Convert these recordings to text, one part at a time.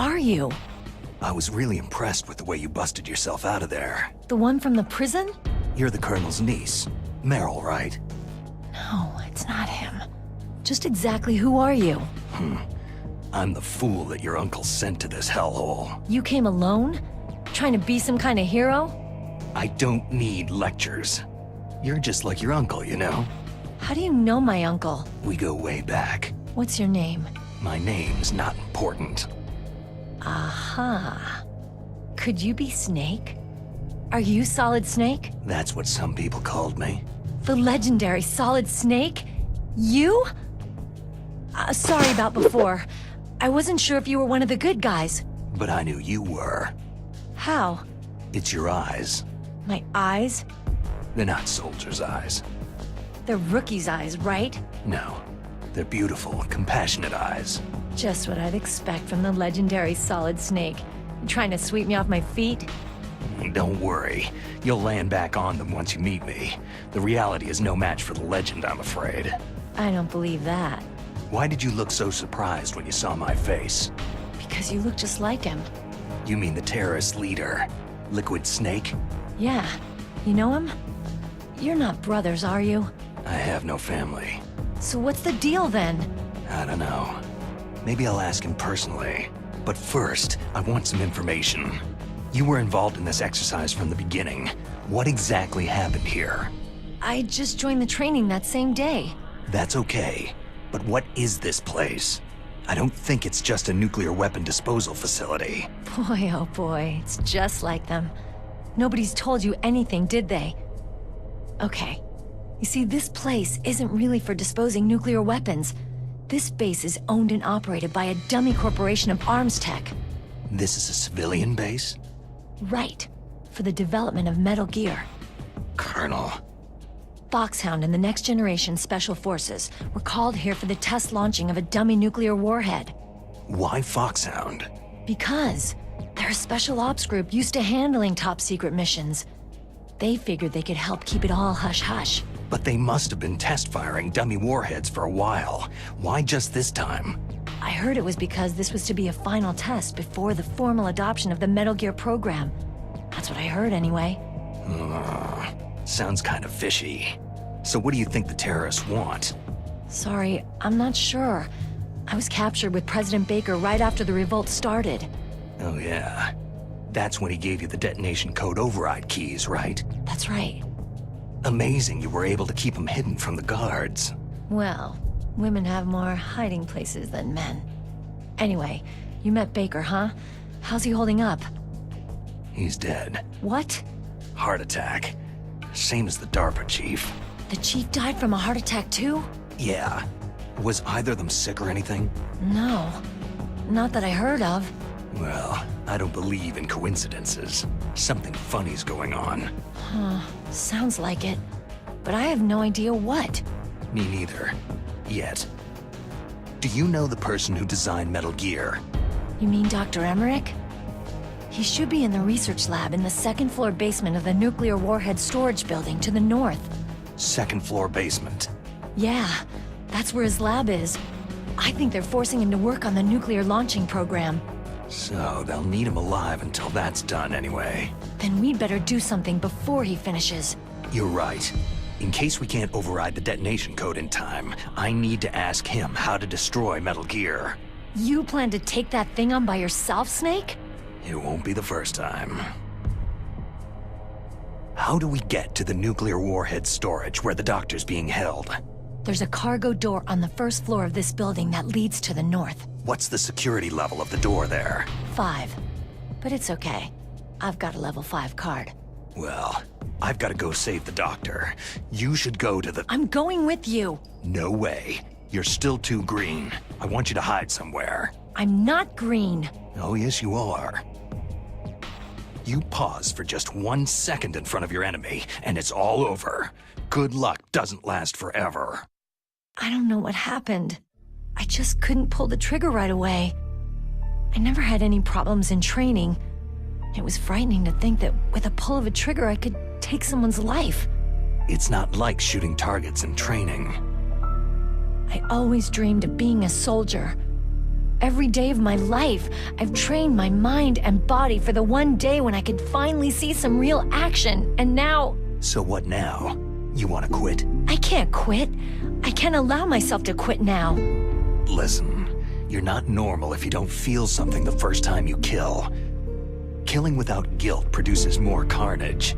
are you? I was really impressed with the way you busted yourself out of there. The one from the prison? You're the Colonel's niece, Meryl, right? No, it's not him. Just exactly who are you? I'm the fool that your uncle sent to this hellhole. You came alone? Trying to be some kind of hero? I don't need lectures. You're just like your uncle, you know? How do you know my uncle? We go way back. What's your name? My name's not important. Aha. Could you be Snake? Are you Solid Snake? That's what some people called me. The legendary Solid Snake? You? Sorry about before. I wasn't sure if you were one of the good guys. But I knew you were. How? It's your eyes. My eyes? They're not soldiers' eyes. They're rookie's eyes, right? No. They're beautiful, compassionate eyes. Just what I'd expect from the legendary Solid Snake. You trying to sweep me off my feet? Don't worry. You'll land back on them once you meet me. The reality is no match for the legend, I'm afraid. I don't believe that. Why did you look so surprised when you saw my face? Because you look just like him. You mean the terrorist leader, Liquid Snake? Yeah. You know him? You're not brothers, are you? I have no family. So what's the deal then? I don't know. Maybe I'll ask him personally. But first, I want some information. You were involved in this exercise from the beginning. What exactly happened here? I just joined the training that same day. That's okay. But what is this place? I don't think it's just a nuclear weapon disposal facility. Boy, oh boy, it's just like them. Nobody's told you anything, did they? Okay. You see, this place isn't really for disposing nuclear weapons. This base is owned and operated by a dummy corporation of arms tech. This is a civilian base? Right. For the development of Metal Gear. Colonel. Foxhound and the Next Generation Special Forces were called here for the test launching of a dummy nuclear warhead. Why Foxhound? Because they're a special ops group used to handling top-secret missions. They figured they could help keep it all hush-hush. But they must have been test-firing dummy warheads for a while. Why just this time? I heard it was because this was to be a final test before the formal adoption of the Metal Gear program. That's what I heard anyway. Sounds kind of fishy. So what do you think the terrorists want? Sorry, I'm not sure. I was captured with President Baker right after the revolt started. Oh yeah. That's when he gave you the detonation code override keys, right? That's right. Amazing you were able to keep them hidden from the guards. Well, women have more hiding places than men. Anyway, you met Baker, huh? How's he holding up? He's dead. What? Heart attack. Same as the DARPA chief. The chief died from a heart attack too? Yeah. Was either of them sick or anything? No. Not that I heard of. Well, I don't believe in coincidences. Something funny's going on. Huh. Sounds like it. But I have no idea what. Me neither. Yet. Do you know the person who designed Metal Gear? You mean Dr. Emmerich? He should be in the research lab in the second-floor basement of the nuclear warhead storage building to the north. Second floor basement. Yeah, that's where his lab is. I think they're forcing him to work on the nuclear launching program. So they'll need him alive until that's done anyway. Then we'd better do something before he finishes. You're right. In case we can't override the detonation code in time, I need to ask him how to destroy Metal Gear. You plan to take that thing on by yourself, Snake? It won't be the first time. How do we get to the nuclear warhead storage where the doctor's being held? There's a cargo door on the first floor of this building that leads to the north. What's the security level of the door there? 5. But it's okay. I've got a level 5 card. Well, I've got to go save the doctor. You should go to the... I'm going with you! No way. You're still too green. I want you to hide somewhere. I'm not green. Oh, yes, you are. You pause for just 1 second in front of your enemy, and it's all over. Good luck doesn't last forever. I don't know what happened. I just couldn't pull the trigger right away. I never had any problems in training. It was frightening to think that with a pull of a trigger I could take someone's life. It's not like shooting targets in training. I always dreamed of being a soldier. Every day of my life, I've trained my mind and body for the one day when I could finally see some real action, and now... So what now? You want to quit? I can't quit. I can't allow myself to quit now. Listen, you're not normal if you don't feel something the first time you kill. Killing without guilt produces more carnage.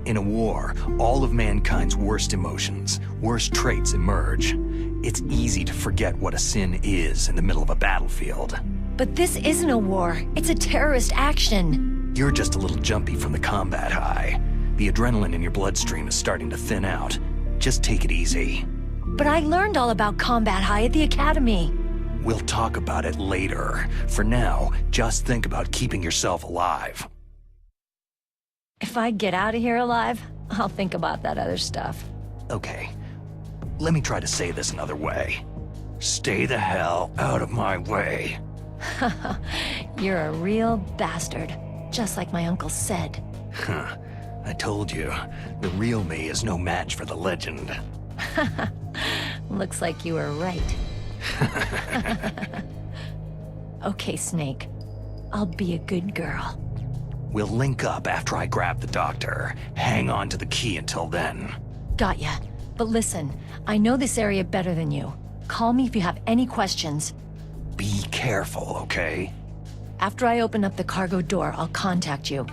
In a war, all of mankind's worst emotions, worst traits emerge. It's easy to forget what a sin is in the middle of a battlefield. But this isn't a war. It's a terrorist action. You're just a little jumpy from the combat high. The adrenaline in your bloodstream is starting to thin out. Just take it easy. But I learned all about combat high at the academy. We'll talk about it later. For now, just think about keeping yourself alive. If I get out of here alive, I'll think about that other stuff. Okay. Let me try to say this another way. Stay the hell out of my way. You're a real bastard, just like my uncle said. Huh. I told you, the real me is no match for the legend. Looks like you were right. Okay, Snake. I'll be a good girl. We'll link up after I grab the doctor. Hang on to the key until then. Got ya. But listen, I know this area better than you. Call me if you have any questions. Be careful, okay? After I open up the cargo door, I'll contact you.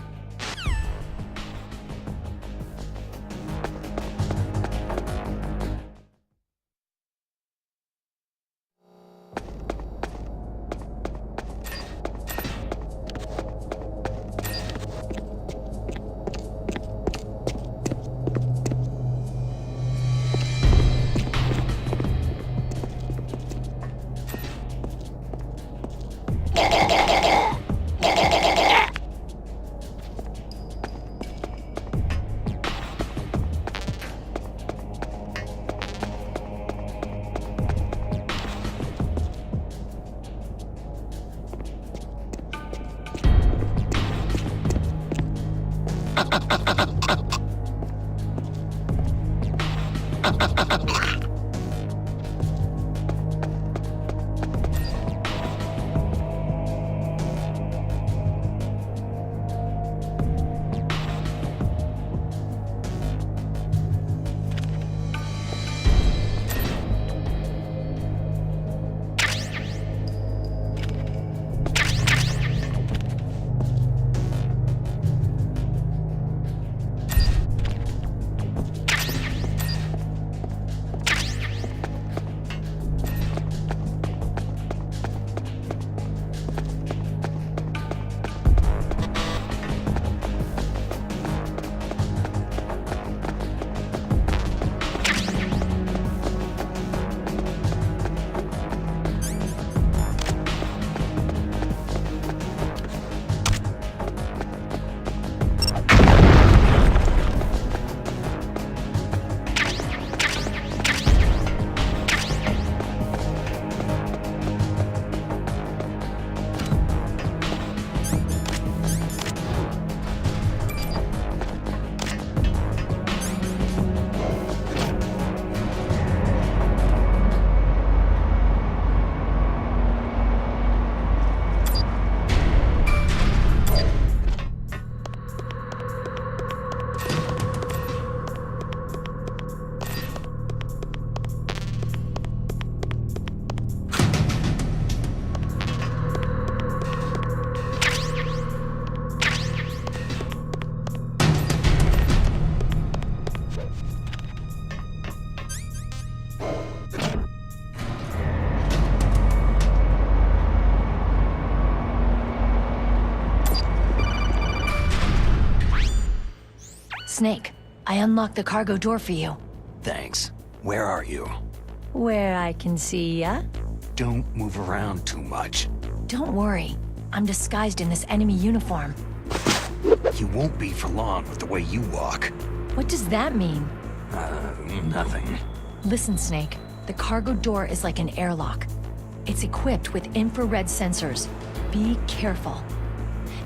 Snake, I unlocked the cargo door for you. Thanks. Where are you? Where I can see ya. Don't move around too much. Don't worry. I'm disguised in this enemy uniform. You won't be for long with the way you walk. What does that mean? Nothing. Listen, Snake. The cargo door is like an airlock. It's equipped with infrared sensors. Be careful.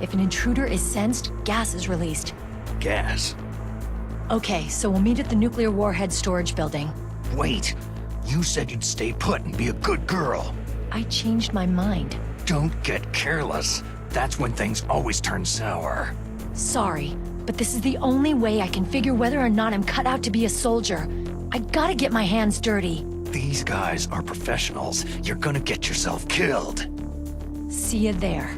If an intruder is sensed, gas is released. Gas? Okay, so we'll meet at the nuclear warhead storage building. Wait! You said you'd stay put and be a good girl. I changed my mind. Don't get careless. That's when things always turn sour. Sorry, but this is the only way I can figure whether or not I'm cut out to be a soldier. I gotta get my hands dirty. These guys are professionals. You're gonna get yourself killed. See you there.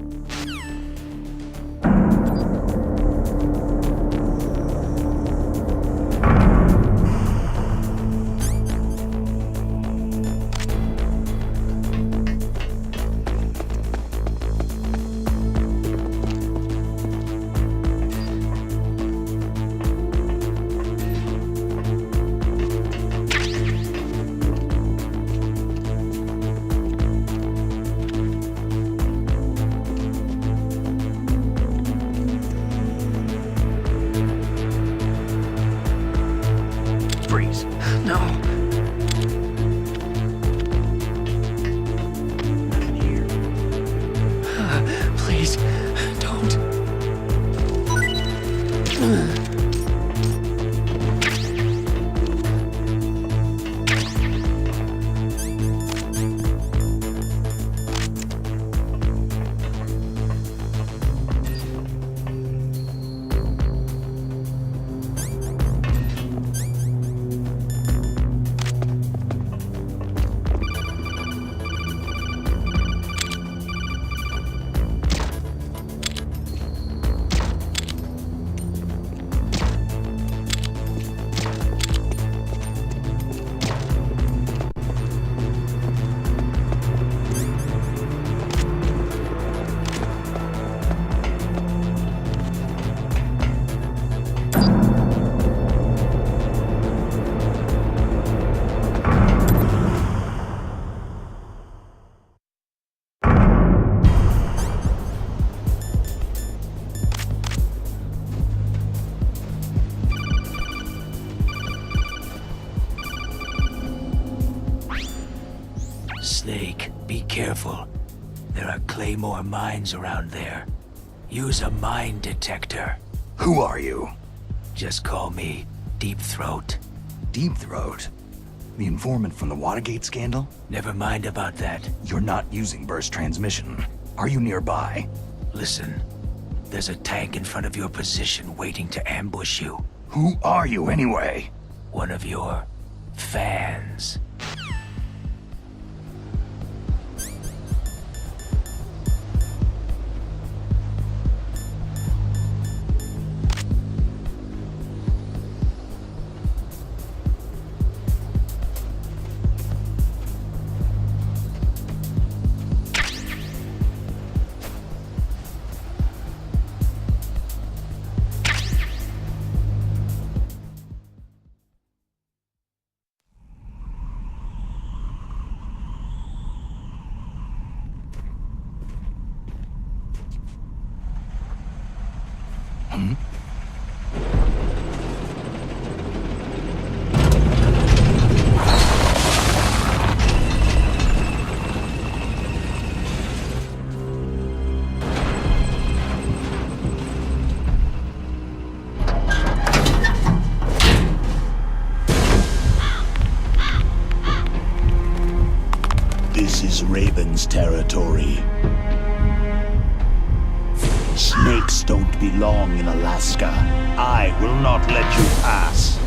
Freeze. No. Not in here. Please, don't. Snake, be careful. There are Claymore mines around there. Use a mine detector. Who are you? Just call me Deep Throat. Deep Throat? The informant from the Watergate scandal? Never mind about that. You're not using burst transmission. Are you nearby? Listen, there's a tank in front of your position waiting to ambush you. Who are you anyway? One of your fans. This is Raven's territory. Snakes don't belong in Alaska. I will not let you pass.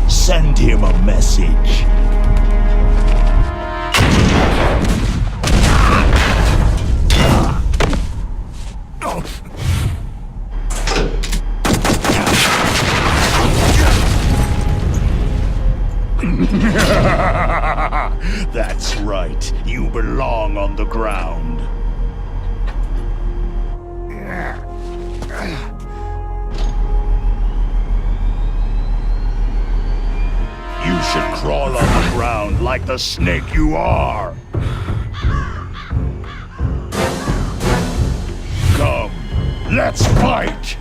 Send him a message. That's right. You belong on the ground. You should crawl on the ground like the snake you are. Come, let's fight!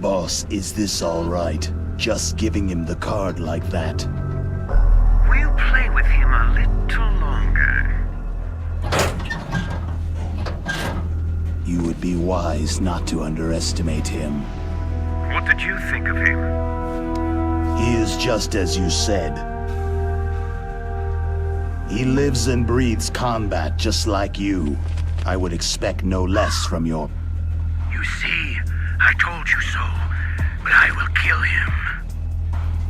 Boss, is this all right? Just giving him the card like that? We'll play with him a little longer. You would be wise not to underestimate him. What did you think of him? He is just as you said. He lives and breathes combat just like you. I would expect no less from your... You see, I told you so, but I will kill him.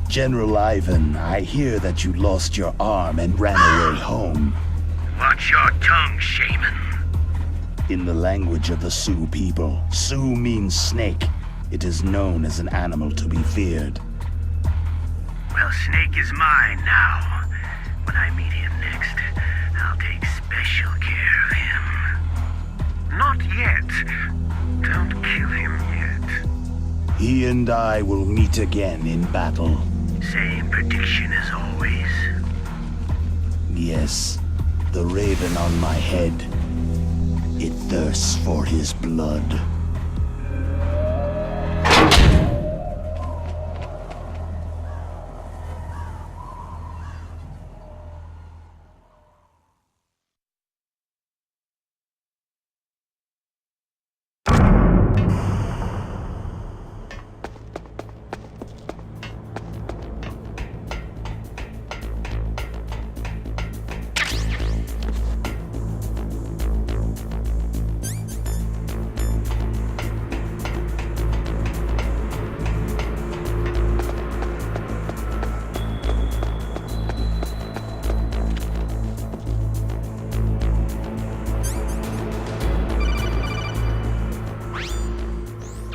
General Ivan, I hear that you lost your arm and ran away home. Watch your tongue, shaman. In the language of the Sioux people, Sioux means snake. It is known as an animal to be feared. Well, Snake is mine now. When I meet him next, I'll take special care of him. Not yet. Don't kill him yet. He and I will meet again in battle. Same prediction as always. Yes, the raven on my head. It thirsts for his blood.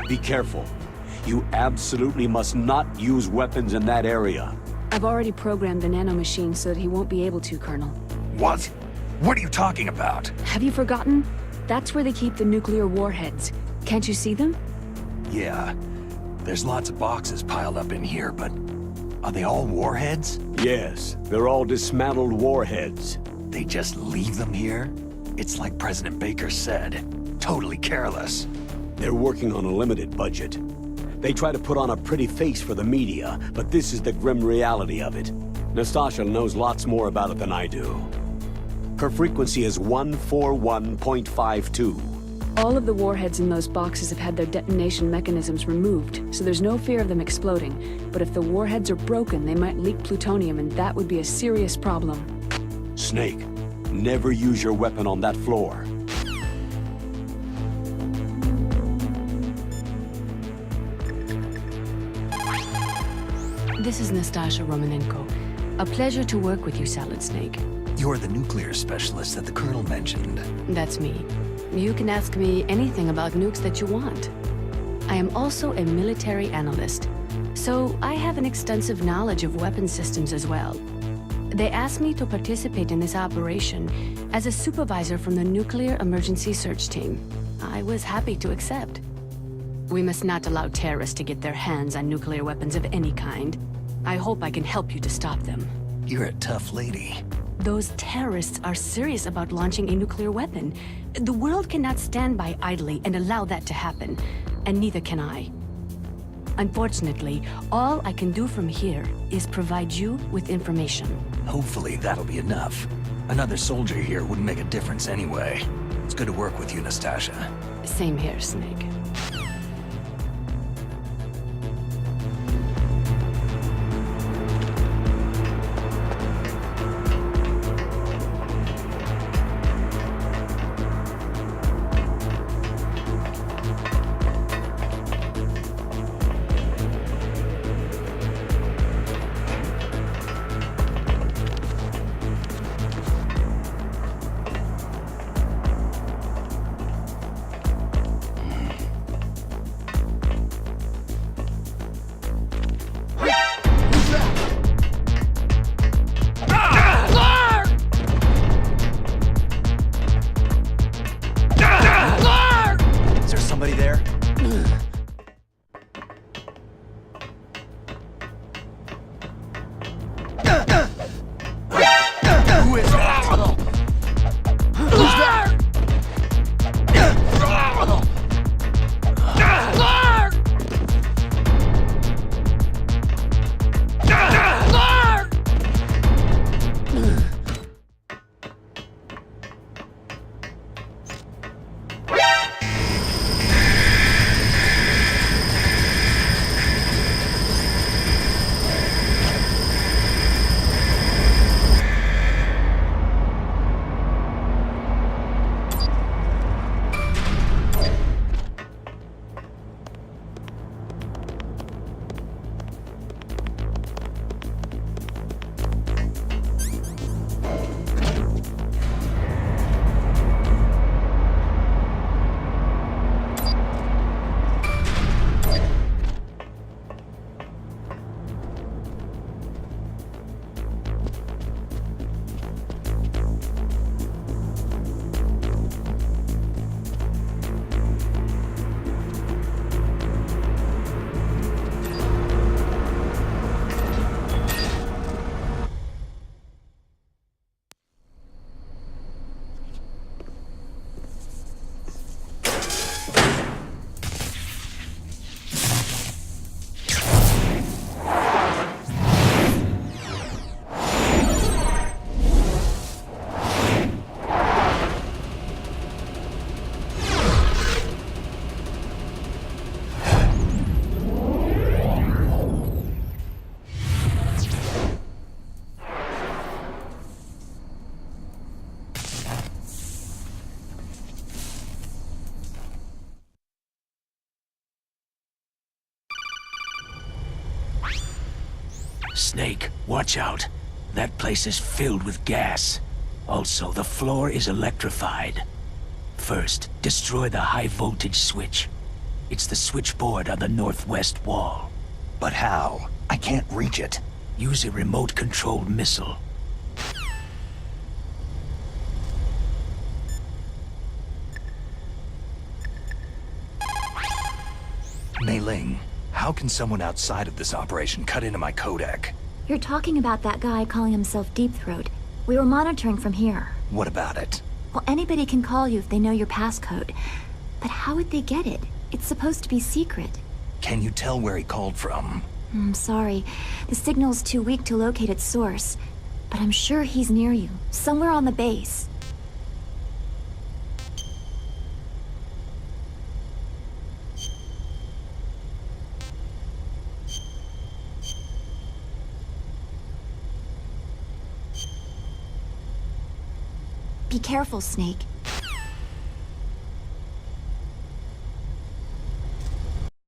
Be careful. You absolutely must not use weapons in that area. I've already programmed the nanomachine so that he won't be able to, Colonel. What? What are you talking about? Have you forgotten? That's where they keep the nuclear warheads. Can't you see them? Yeah, there's lots of boxes piled up in here, but are they all warheads? Yes, they're all dismantled warheads. They just leave them here? It's like President Baker said, totally careless. They're working on a limited budget. They try to put on a pretty face for the media, but this is the grim reality of it. Nastasha knows lots more about it than I do. Her frequency is 141.52. All of the warheads in those boxes have had their detonation mechanisms removed, so there's no fear of them exploding. But if the warheads are broken, they might leak plutonium, and that would be a serious problem. Snake, never use your weapon on that floor. This is Nastasha Romanenko. A pleasure to work with you, Salad Snake. You're the nuclear specialist that the Colonel mentioned. That's me. You can ask me anything about nukes that you want. I am also a military analyst, so I have an extensive knowledge of weapon systems as well. They asked me to participate in this operation as a supervisor from the Nuclear Emergency Search Team. I was happy to accept. We must not allow terrorists to get their hands on nuclear weapons of any kind. I hope I can help you to stop them. You're a tough lady. Those terrorists are serious about launching a nuclear weapon. The world cannot stand by idly and allow that to happen, and neither can I. Unfortunately, all I can do from here is provide you with information. Hopefully that'll be enough. Another soldier here wouldn't make a difference anyway. It's good to work with you, Nastasha. Same here, Snake. Snake, watch out. That place is filled with gas. Also, the floor is electrified. First, destroy the high-voltage switch. It's the switchboard on the northwest wall. But how? I can't reach it. Use a remote-controlled missile. Mei Ling, how can someone outside of this operation cut into my codec? You're talking about that guy calling himself Deep Throat. We were monitoring from here. What about it? Well, anybody can call you if they know your passcode. But how would they get it? It's supposed to be secret. Can you tell where he called from? I'm sorry. The signal's too weak to locate its source. But I'm sure he's near you, somewhere on the base. Be careful, Snake.